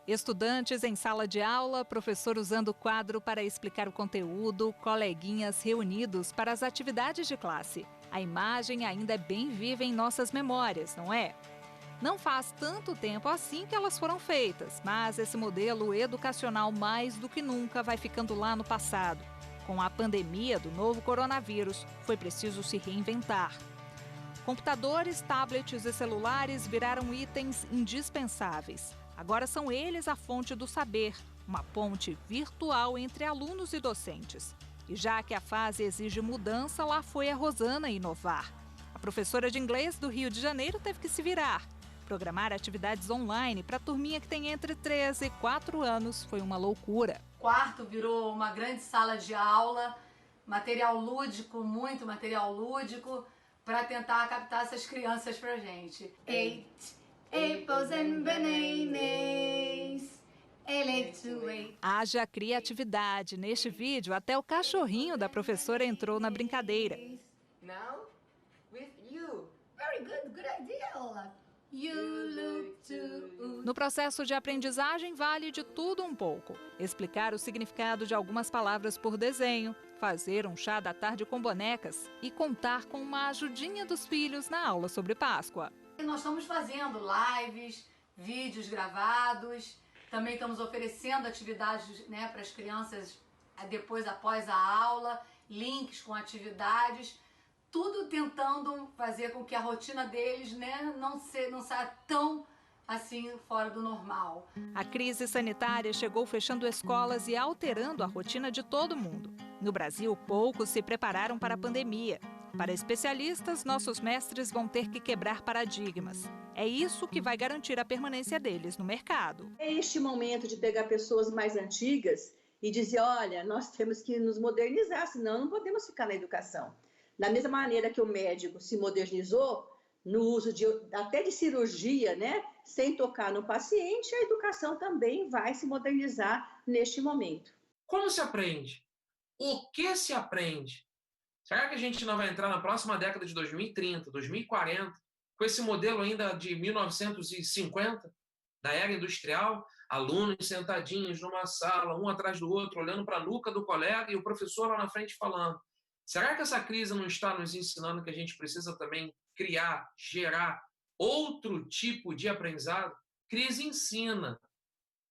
Estudantes em sala de aula, professor usando o quadro para explicar o conteúdo, coleguinhas reunidos para as atividades de classe. A imagem ainda é bem viva em nossas memórias, não é? Não faz tanto tempo assim que elas foram feitas, mas esse modelo educacional mais do que nunca vai ficando lá no passado. Com a pandemia do novo coronavírus, foi preciso se reinventar. Computadores, tablets e celulares viraram itens indispensáveis. Agora são eles a fonte do saber, uma ponte virtual entre alunos e docentes. E já que a fase exige mudança, lá foi a Rosana inovar. A professora de inglês do Rio de Janeiro teve que se virar. Programar atividades online para a turminha que tem entre 3 e 4 anos foi uma loucura. O quarto virou uma grande sala de aula, material lúdico, muito material lúdico, para tentar captar essas crianças pra gente. Apples and bananas. Haja criatividade. Neste vídeo, até o cachorrinho da professora entrou na brincadeira. Now, with you. Very good idea, Olaf. No processo de aprendizagem, vale de tudo um pouco. Explicar o significado de algumas palavras por desenho, fazer um chá da tarde com bonecas e contar com uma ajudinha dos filhos na aula sobre Páscoa. Nós estamos fazendo lives, vídeos gravados, também estamos oferecendo atividades, né, para as crianças depois, após a aula, links com atividades, tudo tentando fazer com que a rotina deles, né, não saia tão assim fora do normal. A crise sanitária chegou fechando escolas e alterando a rotina de todo mundo. No Brasil, poucos se prepararam para a pandemia. Para especialistas, nossos mestres vão ter que quebrar paradigmas. É isso que vai garantir a permanência deles no mercado. É este momento de pegar pessoas mais antigas e dizer, olha, nós temos que nos modernizar, senão não podemos ficar na educação. Da mesma maneira que o médico se modernizou no uso até de cirurgia, né, sem tocar no paciente, a educação também vai se modernizar neste momento. Como se aprende? O que se aprende? Será que a gente não vai entrar na próxima década de 2030, 2040, com esse modelo ainda de 1950, da era industrial, alunos sentadinhos numa sala, um atrás do outro, olhando para a nuca do colega e o professor lá na frente falando? Será que essa crise não está nos ensinando que a gente precisa também criar, gerar outro tipo de aprendizado? Crise ensina,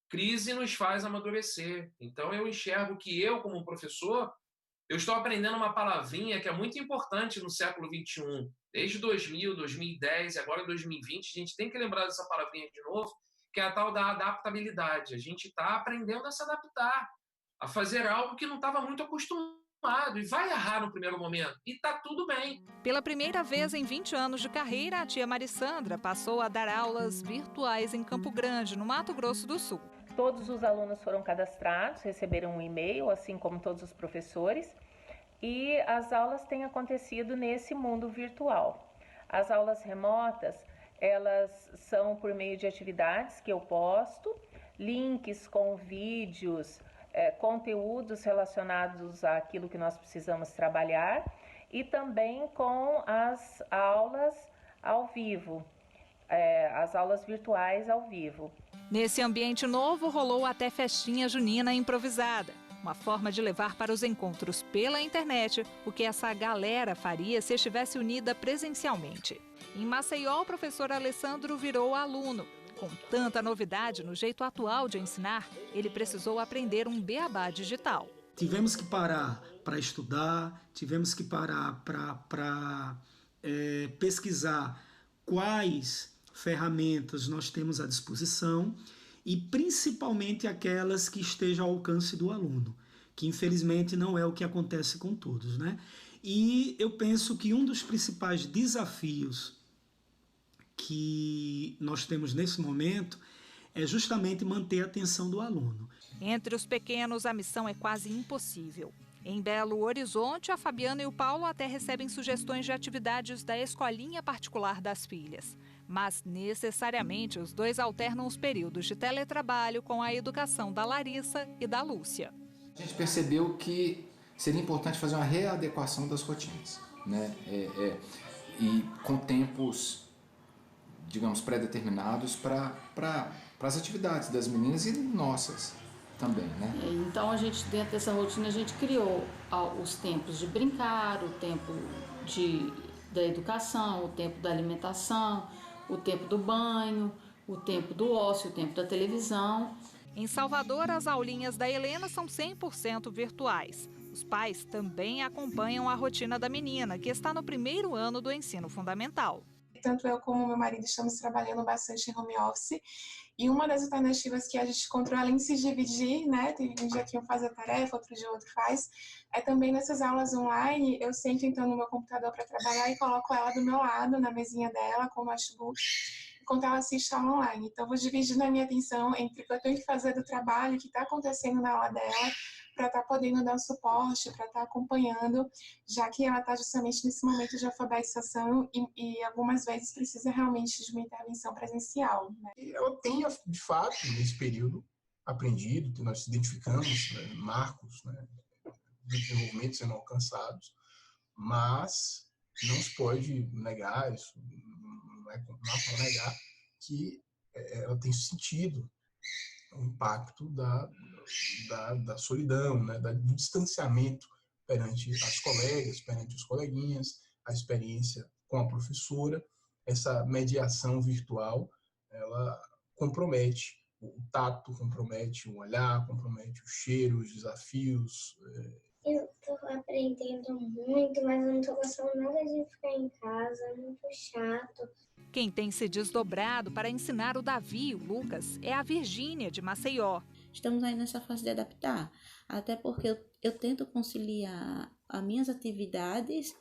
crise nos faz amadurecer. Então eu enxergo que eu, como professor, eu estou aprendendo uma palavrinha que é muito importante no século XXI. Desde 2000, 2010 e agora 2020, a gente tem que lembrar dessa palavrinha de novo, que é a tal da adaptabilidade. A gente está aprendendo a se adaptar, a fazer algo que não estava muito acostumado e vai errar no primeiro momento. E está tudo bem. Pela primeira vez em 20 anos de carreira, a tia Marissandra passou a dar aulas virtuais em Campo Grande, no Mato Grosso do Sul. Todos os alunos foram cadastrados, receberam um e-mail, assim como todos os professores, e as aulas têm acontecido nesse mundo virtual. As aulas remotas, elas são por meio de atividades que eu posto, links com vídeos, conteúdos relacionados àquilo que nós precisamos trabalhar e também com as aulas ao vivo, as aulas virtuais ao vivo. Nesse ambiente novo, rolou até festinha junina improvisada. Uma forma de levar para os encontros pela internet o que essa galera faria se estivesse unida presencialmente. Em Maceió, o professor Alessandro virou aluno. Com tanta novidade no jeito atual de ensinar, ele precisou aprender um beabá digital. Tivemos que parar para estudar, tivemos que parar para pesquisar quais ferramentas nós temos à disposição e principalmente aquelas que estejam ao alcance do aluno, que infelizmente não é o que acontece com todos, né? E eu penso que um dos principais desafios que nós temos nesse momento é justamente manter a atenção do aluno. Entre os pequenos, a missão é quase impossível. Em Belo Horizonte, a Fabiana e o Paulo até recebem sugestões de atividades da escolinha particular das filhas. Mas necessariamente os dois alternam os períodos de teletrabalho com a educação da Larissa e da Lúcia. A gente percebeu que seria importante fazer uma readequação das rotinas, né? E com tempos, digamos, pré-determinados para as atividades das meninas e nossas também, né? Então, dentro dessa rotina, a gente criou os tempos de brincar, o tempo da educação, o tempo da alimentação, o tempo do banho, o tempo do ócio, o tempo da televisão. Em Salvador, as aulinhas da Helena são 100% virtuais. Os pais também acompanham a rotina da menina, que está no primeiro ano do ensino fundamental. Tanto eu como meu marido estamos trabalhando bastante em home office. E uma das alternativas que a gente encontrou, além de se dividir, né, tem um dia que um faz a tarefa, outro dia outro faz, é também nessas aulas online, eu sento então no meu computador para trabalhar e coloco ela do meu lado, na mesinha dela, com o notebook, enquanto ela assiste aula online. Então, eu vou dividindo a minha atenção entre o que eu tenho que fazer do trabalho, o que está acontecendo na aula dela, para estar podendo dar um suporte, para estar acompanhando, já que ela está justamente nesse momento de alfabetização e algumas vezes precisa realmente de uma intervenção presencial, né? Ela tem, de fato, nesse período, aprendido, que nós identificamos, né, marcos, né, de desenvolvimento sendo alcançados, mas não se pode negar, isso não é como negar, que ela tem sentido o impacto da solidão, né, do distanciamento perante as colegas, perante os coleguinhas, a experiência com a professora. Essa mediação virtual, ela compromete o tato, compromete o olhar, compromete o cheiro, os desafios. Eu estou aprendendo muito, mas eu não estou gostando nada de ficar em casa, é muito chato. Quem tem se desdobrado para ensinar o Davi e o Lucas é a Virgínia, de Maceió. Estamos aí nessa fase de adaptar, até porque eu tento conciliar as minhas atividades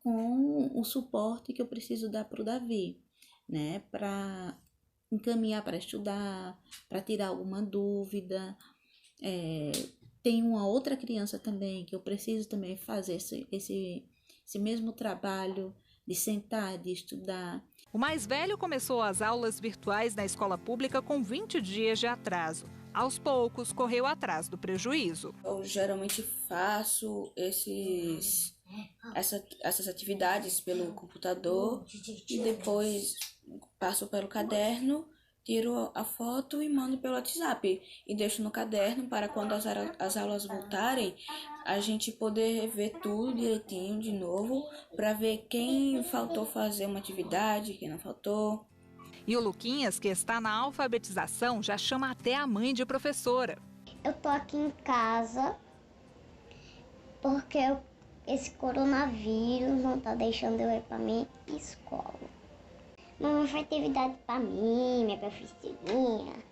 com o suporte que eu preciso dar para o Davi, né? Para encaminhar para estudar, para tirar alguma dúvida. Tem uma outra criança também que eu preciso também fazer esse mesmo trabalho de sentar, de estudar. O mais velho começou as aulas virtuais na escola pública com 20 dias de atraso. Aos poucos, correu atrás do prejuízo. Eu geralmente faço essas atividades pelo computador e depois passo pelo caderno, tiro a foto e mando pelo WhatsApp. E deixo no caderno para quando as aulas voltarem, a gente poder ver tudo direitinho de novo, para ver quem faltou fazer uma atividade, quem não faltou. E o Luquinhas, que está na alfabetização, já chama até a mãe de professora. Eu tô aqui em casa porque esse coronavírus não tá deixando eu ir pra minha escola. Mamãe faz atividade pra mim, minha professorinha.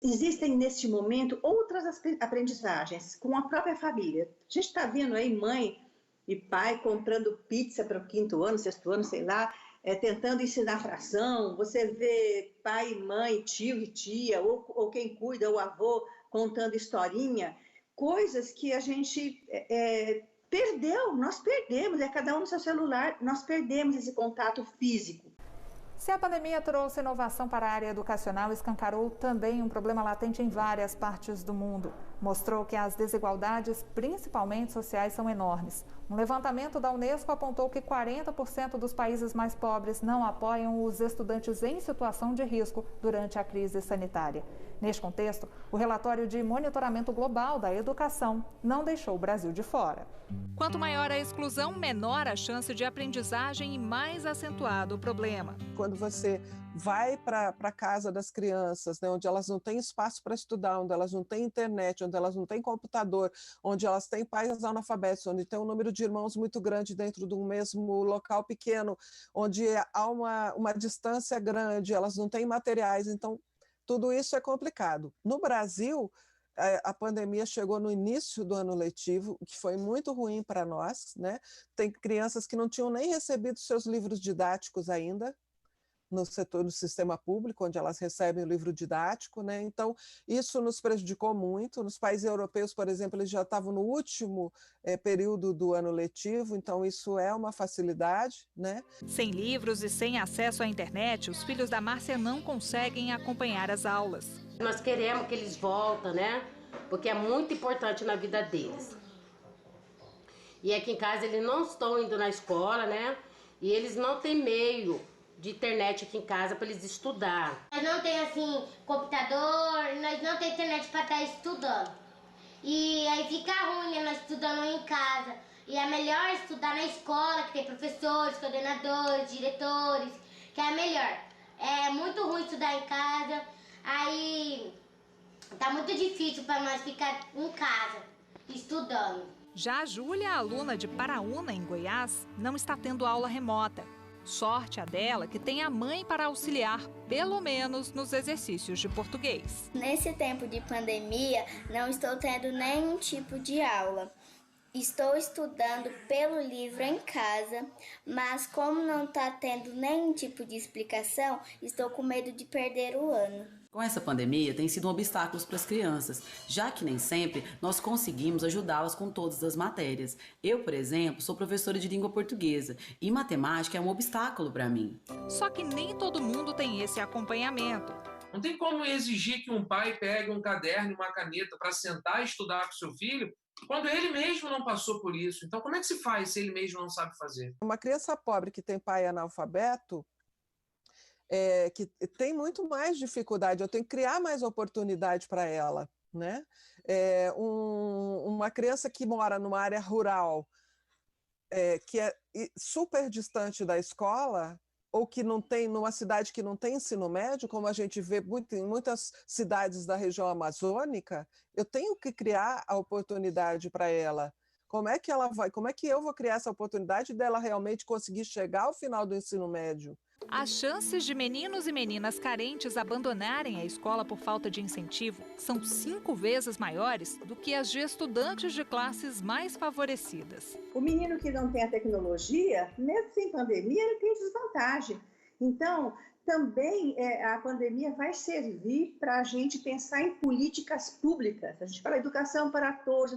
Existem, neste momento, outras aprendizagens com a própria família. A gente está vendo aí mãe e pai comprando pizza para o 5º ano, 6º ano, sei lá, tentando ensinar fração. Você vê pai, mãe, tio e tia, ou quem cuida, o avô, contando historinha. Coisas que a gente perdeu, nós perdemos, cada um no seu celular, nós perdemos esse contato físico. Se a pandemia trouxe inovação para a área educacional, escancarou também um problema latente em várias partes do mundo. Mostrou que as desigualdades, principalmente sociais, são enormes. Um levantamento da Unesco apontou que 40% dos países mais pobres não apoiam os estudantes em situação de risco durante a crise sanitária. Neste contexto, o relatório de monitoramento global da educação não deixou o Brasil de fora. Quanto maior a exclusão, menor a chance de aprendizagem e mais acentuado o problema. Quando você vai para a casa das crianças, né, onde elas não têm espaço para estudar, onde elas não têm internet, onde elas não têm computador, onde elas têm pais analfabetos, onde tem um número de irmãos muito grande dentro de um mesmo local pequeno, onde há uma distância grande, elas não têm materiais, então tudo isso é complicado. No Brasil, a pandemia chegou no início do ano letivo, o que foi muito ruim para nós, né? Tem crianças que não tinham nem recebido seus livros didáticos ainda, no setor do sistema público, onde elas recebem o livro didático, né? Então, isso nos prejudicou muito. Nos países europeus, por exemplo, eles já estavam no último período do ano letivo, então isso é uma facilidade, né? Sem livros e sem acesso à internet, os filhos da Márcia não conseguem acompanhar as aulas. Nós queremos que eles voltem, né? Porque é muito importante na vida deles. E aqui em casa eles não estão indo na escola, né? E eles não têm meio de internet aqui em casa para eles estudar. Nós não temos, assim, computador, nós não temos internet para estar estudando. E aí fica ruim, né, nós estudando em casa. E é melhor estudar na escola, que tem professores, coordenadores, diretores, que é melhor. É muito ruim estudar em casa, aí tá muito difícil para nós ficar em casa, estudando. Já a Júlia, aluna de Paraúna, em Goiás, não está tendo aula remota. Sorte a dela que tem a mãe para auxiliar, pelo menos nos exercícios de português. Nesse tempo de pandemia, não estou tendo nenhum tipo de aula. Estou estudando pelo livro em casa, mas como não está tendo nenhum tipo de explicação, estou com medo de perder o ano. Com essa pandemia, tem sido um obstáculo para as crianças, já que nem sempre nós conseguimos ajudá-las com todas as matérias. Eu, por exemplo, sou professora de língua portuguesa e matemática é um obstáculo para mim. Só que nem todo mundo tem esse acompanhamento. Não tem como exigir que um pai pegue um caderno e uma caneta para sentar e estudar com seu filho, quando ele mesmo não passou por isso. Então, como é que se faz se ele mesmo não sabe fazer? Uma criança pobre que tem pai analfabeto, que tem muito mais dificuldade, eu tenho que criar mais oportunidade para ela, né? Uma criança que mora numa área rural, que é super distante da escola, ou que não tem, numa cidade que não tem ensino médio, como a gente vê em muitas cidades da região amazônica, eu tenho que criar a oportunidade para ela. Como é que ela vai? Como é que eu vou criar essa oportunidade dela realmente conseguir chegar ao final do ensino médio? As chances de meninos e meninas carentes abandonarem a escola por falta de incentivo são 5 vezes maiores do que as de estudantes de classes mais favorecidas. O menino que não tem a tecnologia, mesmo sem pandemia, ele tem desvantagem. Então, também a pandemia vai servir para a gente pensar em políticas públicas. A gente fala educação para todos,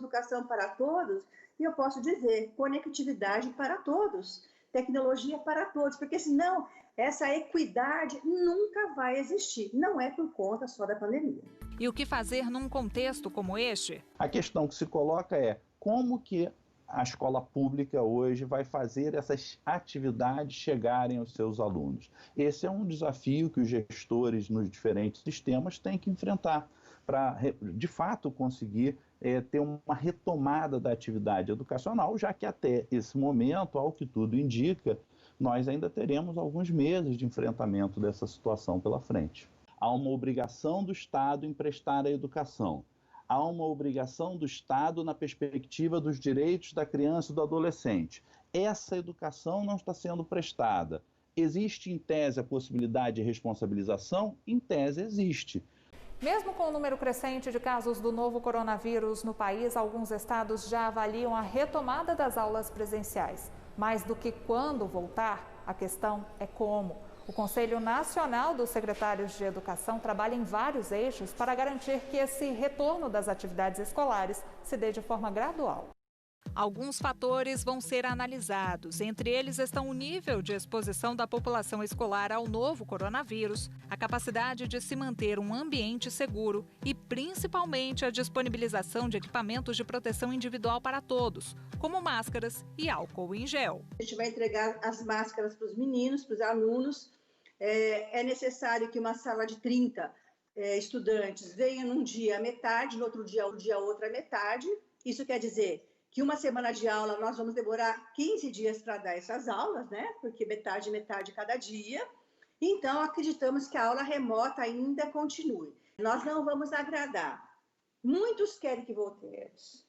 e eu posso dizer conectividade para todos, tecnologia para todos, porque senão essa equidade nunca vai existir. Não é por conta só da pandemia. E o que fazer num contexto como este? A questão que se coloca é como que a escola pública hoje vai fazer essas atividades chegarem aos seus alunos. Esse é um desafio que os gestores nos diferentes sistemas têm que enfrentar para, de fato, conseguir ter uma retomada da atividade educacional, já que até esse momento, ao que tudo indica, nós ainda teremos alguns meses de enfrentamento dessa situação pela frente. Há uma obrigação do Estado em prestar a educação. Há uma obrigação do Estado na perspectiva dos direitos da criança e do adolescente. Essa educação não está sendo prestada. Existe, em tese, a possibilidade de responsabilização? Em tese, existe. Mesmo com o número crescente de casos do novo coronavírus no país, alguns estados já avaliam a retomada das aulas presenciais. Mais do que quando voltar, a questão é como. O Conselho Nacional dos Secretários de Educação trabalha em vários eixos para garantir que esse retorno das atividades escolares se dê de forma gradual. Alguns fatores vão ser analisados. Entre eles estão o nível de exposição da população escolar ao novo coronavírus, a capacidade de se manter um ambiente seguro e, principalmente, a disponibilização de equipamentos de proteção individual para todos, como máscaras e álcool em gel. A gente vai entregar as máscaras para os meninos, para os alunos. É necessário que uma sala de 30 estudantes venha num dia a metade, no outro dia outra metade. Isso quer dizer que uma semana de aula nós vamos demorar 15 dias para dar essas aulas, né? Porque metade cada dia. Então, acreditamos que a aula remota ainda continue. Nós não vamos agradar. Muitos querem que voltemos,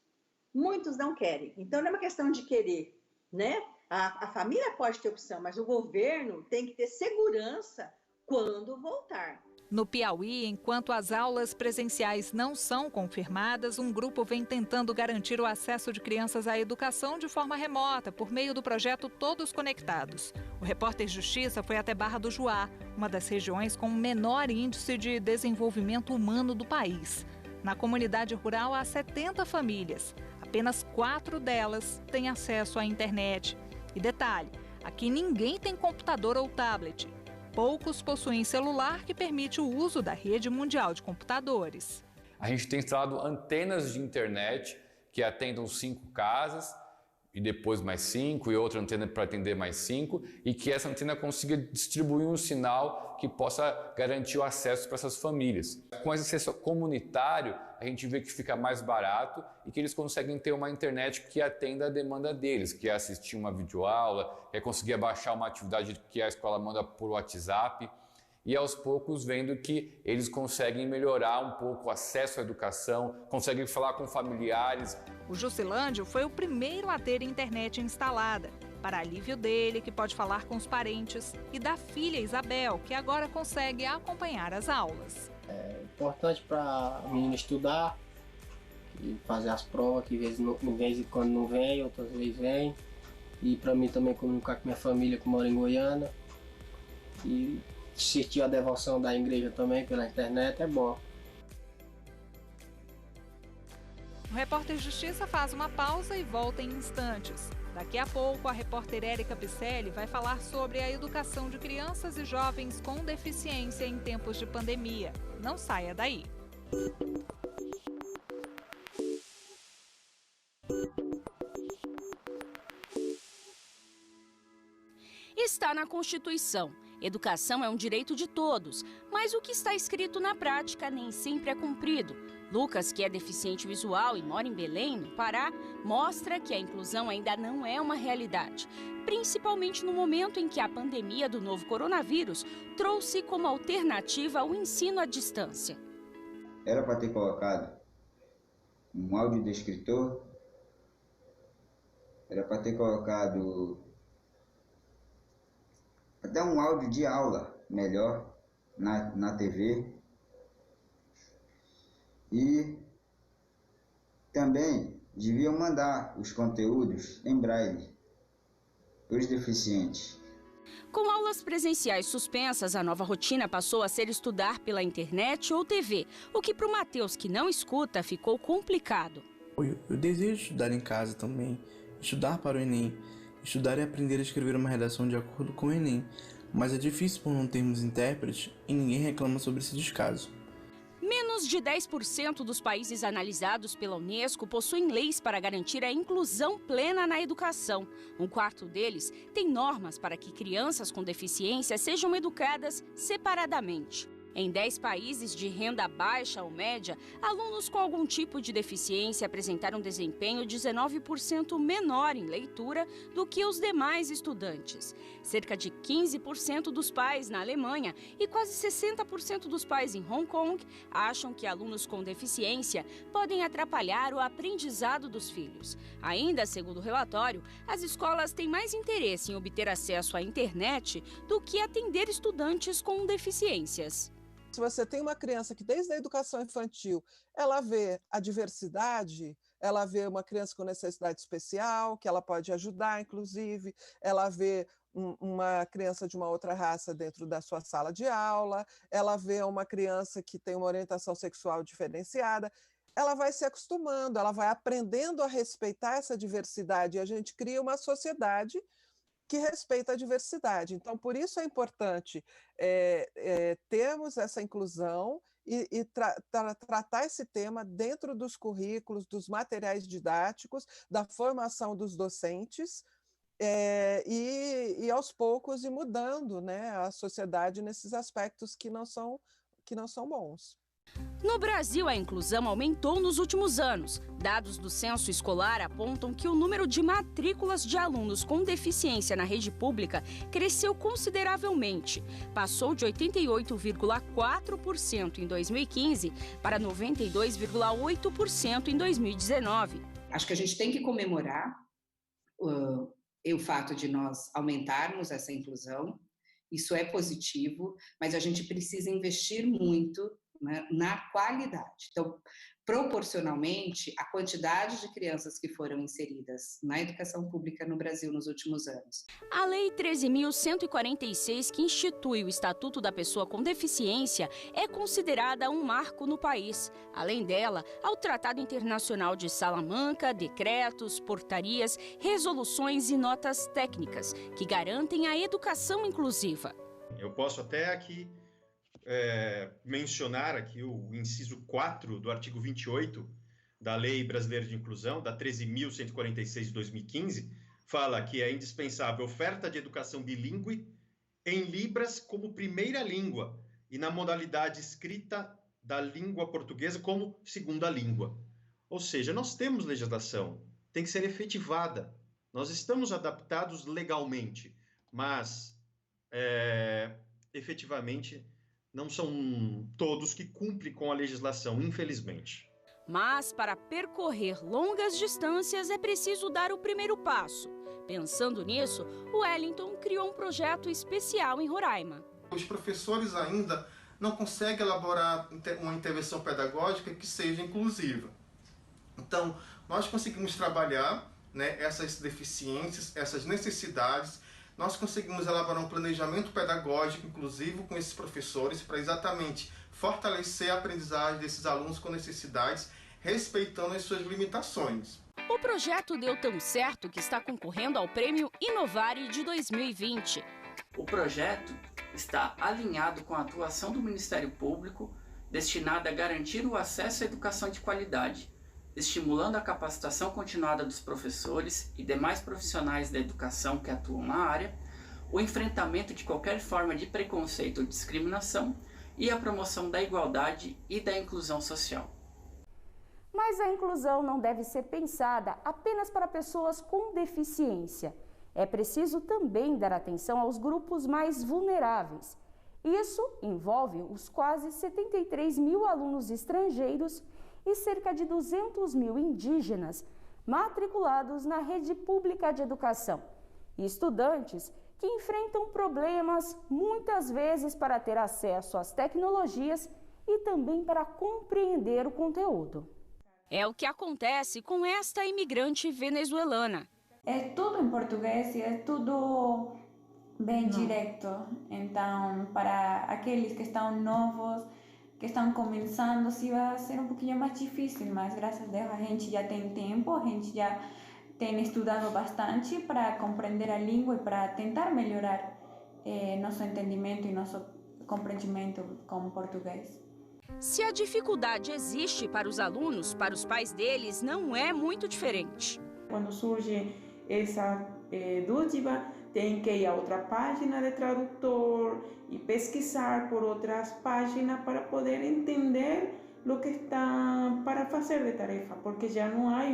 muitos não querem. Então, não é uma questão de querer, né? A família pode ter opção, mas o governo tem que ter segurança quando voltar. No Piauí, enquanto as aulas presenciais não são confirmadas, um grupo vem tentando garantir o acesso de crianças à educação de forma remota, por meio do projeto Todos Conectados. O repórter Justiça foi até Barra do Juá, uma das regiões com o menor índice de desenvolvimento humano do país. Na comunidade rural há 70 famílias. Apenas 4 delas têm acesso à internet. E detalhe, aqui ninguém tem computador ou tablet. Poucos possuem celular que permite o uso da rede mundial de computadores. A gente tem instalado antenas de internet que atendam 5 casas e depois mais 5 e outra antena para atender mais 5 e que essa antena consiga distribuir um sinal que possa garantir o acesso para essas famílias. Com esse acesso comunitário, a gente vê que fica mais barato e que eles conseguem ter uma internet que atenda a demanda deles, que é assistir uma videoaula, é conseguir baixar uma atividade que a escola manda por WhatsApp e aos poucos vendo que eles conseguem melhorar um pouco o acesso à educação, conseguem falar com familiares. O Jusilândio foi o primeiro a ter internet instalada. Para alívio dele, que pode falar com os parentes, e da filha Isabel, que agora consegue acompanhar as aulas. É importante para a menina estudar e fazer as provas, que de vez em quando não vem, outras vezes vem. E para mim também comunicar com minha família que mora em Goiânia. E assistir a devoção da igreja também pela internet é bom. O repórter Justiça faz uma pausa e volta em instantes. Daqui a pouco, a repórter Érica Picelli vai falar sobre a educação de crianças e jovens com deficiência em tempos de pandemia. Não saia daí. Está na Constituição. Educação é um direito de todos, mas o que está escrito na prática nem sempre é cumprido. Lucas, que é deficiente visual e mora em Belém, no Pará, mostra que a inclusão ainda não é uma realidade, principalmente no momento em que a pandemia do novo coronavírus trouxe como alternativa o ensino à distância. Era para ter colocado um audiodescritor, era para ter colocado até um áudio de aula melhor na TV. E também deviam mandar os conteúdos em braille para os deficientes. Com aulas presenciais suspensas, a nova rotina passou a ser estudar pela internet ou TV, o que para o Matheus, que não escuta, ficou complicado. Eu desejo estudar em casa também, estudar para o Enem, estudar e aprender a escrever uma redação de acordo com o Enem, mas é difícil por não termos intérprete e ninguém reclama sobre esse descaso. Menos de 10% dos países analisados pela Unesco possuem leis para garantir a inclusão plena na educação. Um quarto deles tem normas para que crianças com deficiência sejam educadas separadamente. Em 10 países de renda baixa ou média, alunos com algum tipo de deficiência apresentaram desempenho 19% menor em leitura do que os demais estudantes. Cerca de 15% dos pais na Alemanha e quase 60% dos pais em Hong Kong acham que alunos com deficiência podem atrapalhar o aprendizado dos filhos. Ainda, segundo o relatório, as escolas têm mais interesse em obter acesso à internet do que atender estudantes com deficiências. Se você tem uma criança que desde a educação infantil, ela vê a diversidade, ela vê uma criança com necessidade especial, que ela pode ajudar, inclusive, ela vê uma criança de uma outra raça dentro da sua sala de aula, ela vê uma criança que tem uma orientação sexual diferenciada, ela vai se acostumando, ela vai aprendendo a respeitar essa diversidade e a gente cria uma sociedade que respeita a diversidade. Então, por isso é importante termos essa inclusão e tratar esse tema dentro dos currículos, dos materiais didáticos, da formação dos docentes, e aos poucos ir mudando, né, a sociedade nesses aspectos que não são bons. No Brasil, a inclusão aumentou nos últimos anos. Dados do censo escolar apontam que o número de matrículas de alunos com deficiência na rede pública cresceu consideravelmente. Passou de 88,4% em 2015 para 92,8% em 2019. Acho que a gente tem que comemorar o fato de nós aumentarmos essa inclusão isso é positivo, mas a gente precisa investir muito, né, na qualidade. Então, proporcionalmente, a quantidade de crianças que foram inseridas na educação pública no Brasil nos últimos anos. A Lei 13.146, que institui o Estatuto da Pessoa com Deficiência, é considerada um marco no país. Além dela, há o Tratado Internacional de Salamanca, decretos, portarias, resoluções e notas técnicas que garantem a educação inclusiva. Eu posso até aqui mencionar aqui o inciso 4 do artigo 28 da Lei Brasileira de Inclusão, da 13.146 de 2015, fala que é indispensável oferta de educação bilíngue em Libras como primeira língua e na modalidade escrita da língua portuguesa como segunda língua. Ou seja, nós temos legislação, tem que ser efetivada. Nós estamos adaptados legalmente, mas efetivamente não são todos que cumprem com a legislação, infelizmente. Mas, para percorrer longas distâncias, é preciso dar o primeiro passo. Pensando nisso, o Wellington criou um projeto especial em Roraima. Os professores ainda não conseguem elaborar uma intervenção pedagógica que seja inclusiva. Então, nós conseguimos trabalhar, né, essas deficiências, essas necessidades. Nós conseguimos elaborar um planejamento pedagógico inclusivo com esses professores para exatamente fortalecer a aprendizagem desses alunos com necessidades, respeitando as suas limitações. O projeto deu tão certo que está concorrendo ao Prêmio Inovare de 2020. O projeto está alinhado com a atuação do Ministério Público, destinada a garantir o acesso à educação de qualidade, estimulando a capacitação continuada dos professores e demais profissionais da educação que atuam na área, o enfrentamento de qualquer forma de preconceito ou discriminação e a promoção da igualdade e da inclusão social. Mas a inclusão não deve ser pensada apenas para pessoas com deficiência. É preciso também dar atenção aos grupos mais vulneráveis. Isso envolve os quase 73 mil alunos estrangeiros e cerca de 200 mil indígenas matriculados na rede pública de educação. E estudantes que enfrentam problemas muitas vezes para ter acesso às tecnologias e também para compreender o conteúdo. É o que acontece com esta imigrante venezuelana. É tudo em português e é tudo bem direto. Então, para aqueles que estão novos, que estão começando, se vai ser um pouquinho mais difícil, mas graças a Deus a gente já tem tempo, a gente já tem estudado bastante para compreender a língua e para tentar melhorar nosso entendimento e nosso compreendimento com o português. Se a dificuldade existe para os alunos, para os pais deles não é muito diferente. Quando surge essa dúvida, tem que ir a outra página de tradutor e pesquisar por outras páginas para poder entender o que está para fazer de tarefa, porque já não há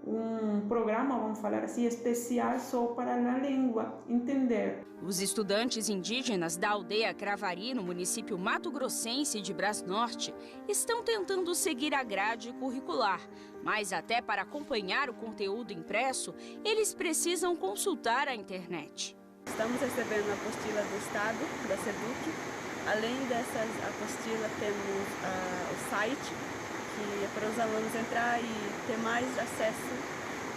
um programa, vamos falar assim, especial só para a língua entender. Os estudantes indígenas da aldeia Cravari, no município mato-grossense de Brasnorte, estão tentando seguir a grade curricular, mas até para acompanhar o conteúdo impresso, eles precisam consultar a internet. Estamos recebendo a apostila do Estado, da SEDUC. Além dessas apostilas, temos o site, que é para os alunos entrar e ter mais acesso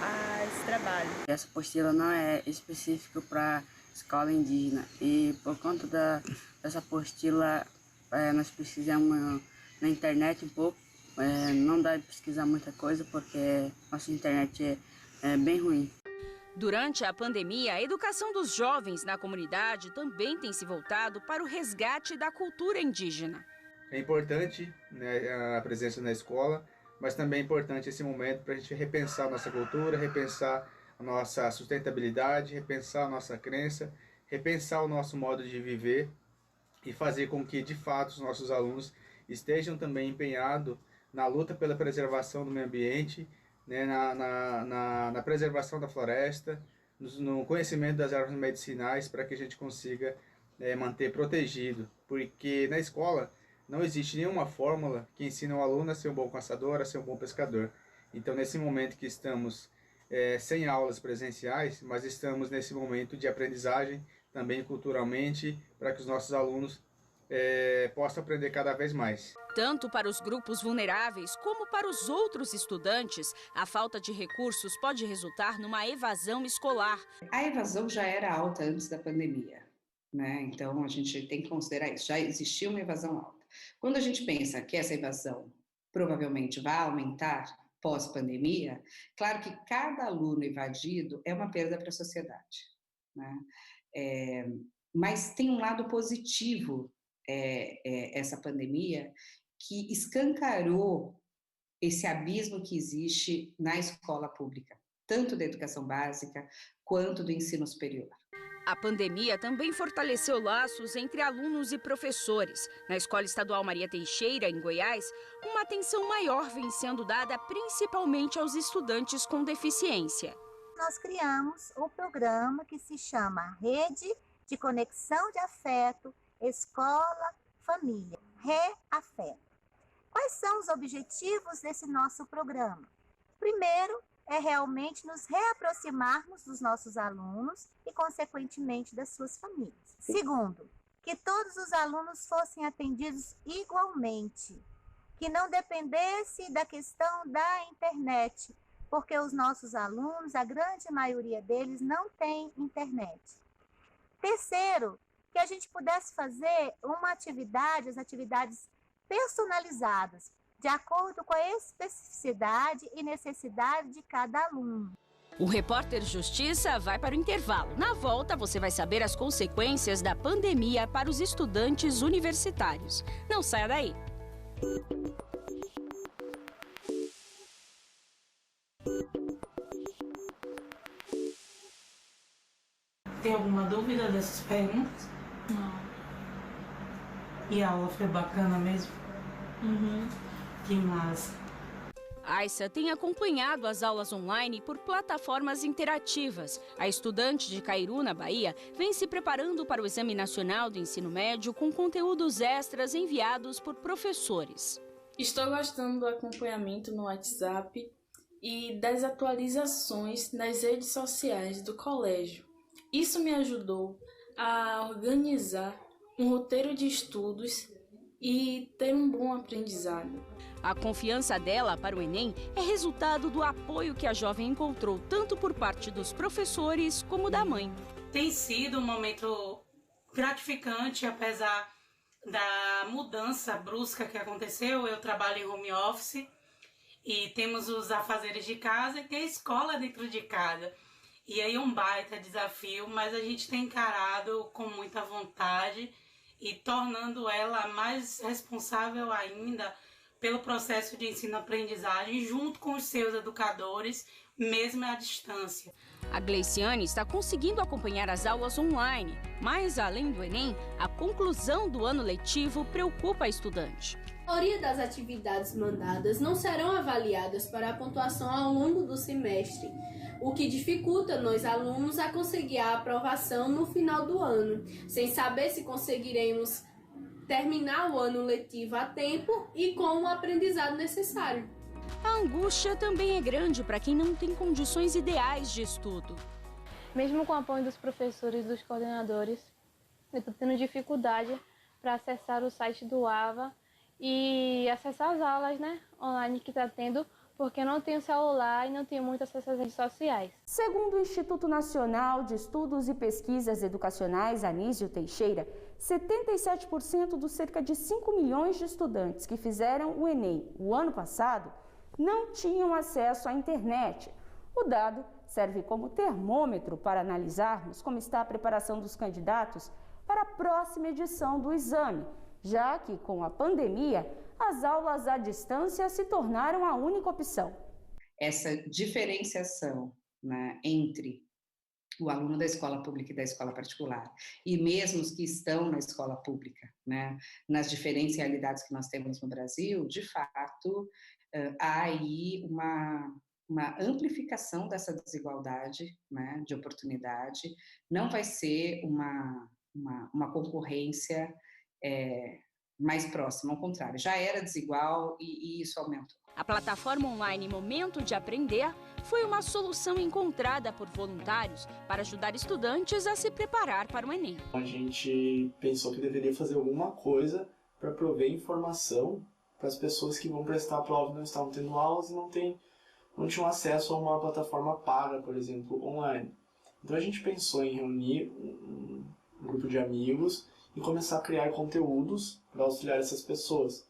a esse trabalho. Essa apostila não é específica para escola indígena e por conta dessa apostila nós pesquisamos na internet um pouco. Não dá de pesquisar muita coisa porque nossa internet é bem ruim. Durante a pandemia, a educação dos jovens na comunidade também tem se voltado para o resgate da cultura indígena. É importante, né, a presença na escola, mas também é importante esse momento para a gente repensar a nossa cultura, repensar a nossa sustentabilidade, repensar a nossa crença, repensar o nosso modo de viver e fazer com que, de fato, os nossos alunos estejam também empenhados na luta pela preservação do meio ambiente, né, na preservação da floresta, no conhecimento das ervas medicinais, para que a gente consiga manter protegido, porque na escola não existe nenhuma fórmula que ensine o aluno a ser um bom caçador, a ser um bom pescador. Então, nesse momento que estamos sem aulas presenciais, mas estamos nesse momento de aprendizagem também culturalmente, para que os nossos alunos possam aprender cada vez mais. Tanto para os grupos vulneráveis como para os outros estudantes, a falta de recursos pode resultar numa evasão escolar. A evasão já era alta antes da pandemia, né? Então a gente tem que considerar isso, já existia uma evasão alta. Quando a gente pensa que essa evasão provavelmente vai aumentar pós-pandemia, claro que cada aluno evadido é uma perda para a sociedade, né? Mas tem um lado positivo essa pandemia, que escancarou esse abismo que existe na escola pública, tanto da educação básica quanto do ensino superior. A pandemia também fortaleceu laços entre alunos e professores. Na Escola Estadual Maria Teixeira, em Goiás, uma atenção maior vem sendo dada principalmente aos estudantes com deficiência. Nós criamos um programa que se chama Rede de Conexão de Afeto Escola-Família, REAFETO. Quais são os objetivos desse nosso programa? Primeiro, é realmente nos reaproximarmos dos nossos alunos e, consequentemente, das suas famílias. Segundo, que todos os alunos fossem atendidos igualmente, que não dependesse da questão da internet, porque os nossos alunos, a grande maioria deles, não tem internet. Terceiro, que a gente pudesse fazer as atividades personalizadas, de acordo com a especificidade e necessidade de cada aluno. O Repórter Justiça vai para o intervalo. Na volta, você vai saber as consequências da pandemia para os estudantes universitários. Não saia daí. Tem alguma dúvida dessas perguntas? Não. E a aula foi bacana mesmo? Uhum. Que massa. Aissa tem acompanhado as aulas online por plataformas interativas. A estudante de Cairu, na Bahia, vem se preparando para o Exame Nacional do Ensino Médio com conteúdos extras enviados por professores. Estou gostando do acompanhamento no WhatsApp e das atualizações nas redes sociais do colégio. Isso me ajudou a organizar um roteiro de estudos e ter um bom aprendizado. A confiança dela para o Enem é resultado do apoio que a jovem encontrou tanto por parte dos professores como da mãe. Tem sido um momento gratificante, apesar da mudança brusca que aconteceu. Eu trabalho em home office e temos os afazeres de casa e tem a escola dentro de casa. E aí é um baita desafio, mas a gente tem encarado com muita vontade e tornando ela mais responsável ainda pelo processo de ensino-aprendizagem junto com os seus educadores, mesmo à distância. A Gleiciane está conseguindo acompanhar as aulas online, mas além do Enem, a conclusão do ano letivo preocupa a estudante. A maioria das atividades mandadas não serão avaliadas para a pontuação ao longo do semestre, o que dificulta nós alunos a conseguir a aprovação no final do ano, sem saber se conseguiremos terminar o ano letivo a tempo e com o aprendizado necessário. A angústia também é grande para quem não tem condições ideais de estudo. Mesmo com o apoio dos professores e dos coordenadores, eu estou tendo dificuldade para acessar o site do AVA e acessar as aulas, online que está tendo, porque eu não tenho celular e não tenho muito acesso às redes sociais. Segundo o Instituto Nacional de Estudos e Pesquisas Educacionais, Anísio Teixeira, 77% dos cerca de 5 milhões de estudantes que fizeram o Enem o ano passado não tinham acesso à internet. O dado serve como termômetro para analisarmos como está a preparação dos candidatos para a próxima edição do exame, já que, com a pandemia, as aulas à distância se tornaram a única opção. Essa diferenciação, entre o aluno da escola pública e da escola particular, e mesmo os que estão na escola pública, nas diferencialidades que nós temos no Brasil, de fato, há aí uma amplificação dessa desigualdade, de oportunidade. Não vai ser uma concorrência mais próxima, ao contrário, já era desigual e isso aumentou. A plataforma online Momento de Aprender foi uma solução encontrada por voluntários para ajudar estudantes a se preparar para o Enem. A gente pensou que deveria fazer alguma coisa para prover informação para as pessoas que vão prestar a prova e não estavam tendo aulas e não tinham acesso a uma plataforma paga, por exemplo, online. Então a gente pensou em reunir um grupo de amigos e começar a criar conteúdos para auxiliar essas pessoas.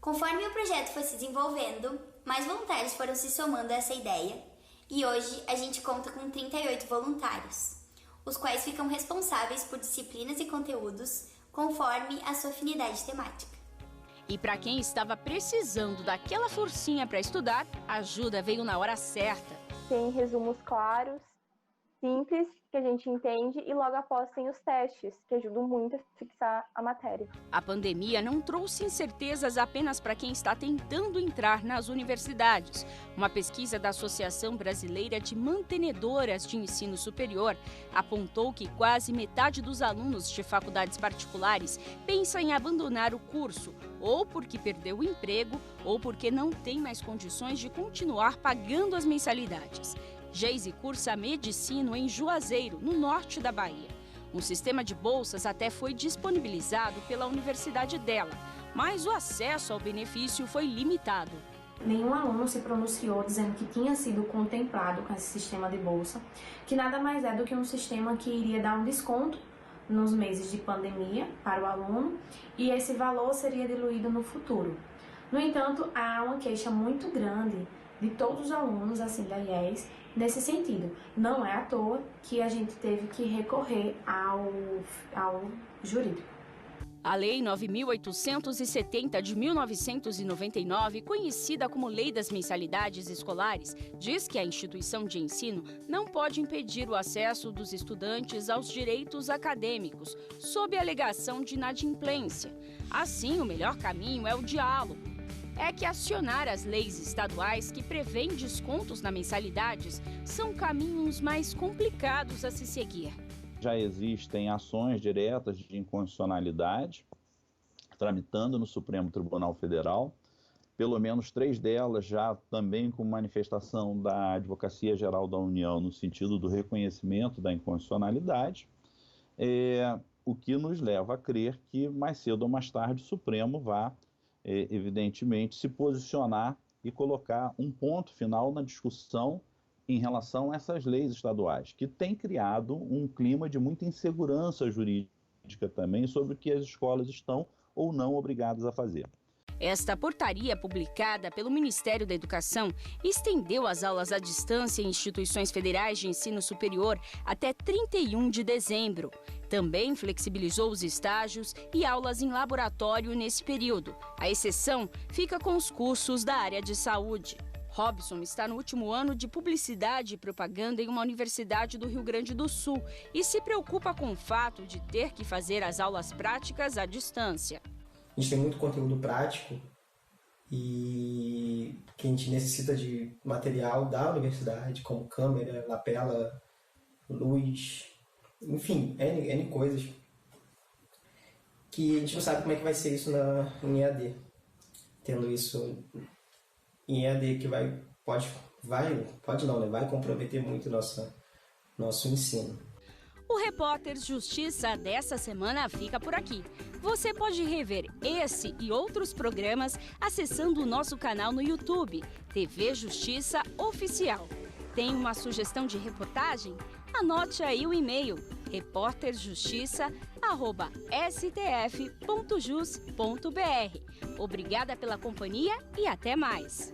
Conforme o projeto foi se desenvolvendo, mais voluntários foram se somando a essa ideia e hoje a gente conta com 38 voluntários, os quais ficam responsáveis por disciplinas e conteúdos conforme a sua afinidade temática. E para quem estava precisando daquela forcinha para estudar, a ajuda veio na hora certa. Tem resumos claros, simples, que a gente entende, e logo após tem os testes, que ajudam muito a fixar a matéria. A pandemia não trouxe incertezas apenas para quem está tentando entrar nas universidades. Uma pesquisa da Associação Brasileira de Mantenedoras de Ensino Superior apontou que quase metade dos alunos de faculdades particulares pensa em abandonar o curso, ou porque perdeu o emprego, ou porque não tem mais condições de continuar pagando as mensalidades. Geise cursa medicina em Juazeiro, no norte da Bahia. Um sistema de bolsas até foi disponibilizado pela universidade dela, mas o acesso ao benefício foi limitado. Nenhum aluno se pronunciou dizendo que tinha sido contemplado com esse sistema de bolsa, que nada mais é do que um sistema que iria dar um desconto nos meses de pandemia para o aluno e esse valor seria diluído no futuro. No entanto, há uma queixa muito grande de todos os alunos assim da IES nesse sentido. Não é à toa que a gente teve que recorrer ao jurídico. A Lei 9.870 de 1999, conhecida como Lei das Mensalidades Escolares, diz que a instituição de ensino não pode impedir o acesso dos estudantes aos direitos acadêmicos, sob a alegação de inadimplência. Assim, o melhor caminho é o diálogo. É que acionar as leis estaduais que prevêem descontos nas mensalidades são caminhos mais complicados a se seguir. Já existem ações diretas de inconstitucionalidade tramitando no Supremo Tribunal Federal, pelo menos 3 delas já também com manifestação da Advocacia Geral da União no sentido do reconhecimento da inconstitucionalidade, o que nos leva a crer que mais cedo ou mais tarde o Supremo vá evidentemente, se posicionar e colocar um ponto final na discussão em relação a essas leis estaduais, que tem criado um clima de muita insegurança jurídica também sobre o que as escolas estão ou não obrigadas a fazer. Esta portaria, publicada pelo Ministério da Educação, estendeu as aulas à distância em instituições federais de ensino superior até 31 de dezembro. Também flexibilizou os estágios e aulas em laboratório nesse período. A exceção fica com os cursos da área de saúde. Robson está no último ano de Publicidade e Propaganda em uma universidade do Rio Grande do Sul e se preocupa com o fato de ter que fazer as aulas práticas à distância. A gente tem muito conteúdo prático e que a gente necessita de material da universidade, como câmera, lapela, luz, enfim, N coisas que a gente não sabe como é que vai ser isso em EAD. Tendo isso em EAD que vai comprometer muito nosso ensino. O Repórter Justiça dessa semana fica por aqui. Você pode rever esse e outros programas acessando o nosso canal no YouTube, TV Justiça Oficial. Tem uma sugestão de reportagem? Anote aí o e-mail repórterjustiça@stf.jus.br. Obrigada pela companhia e até mais!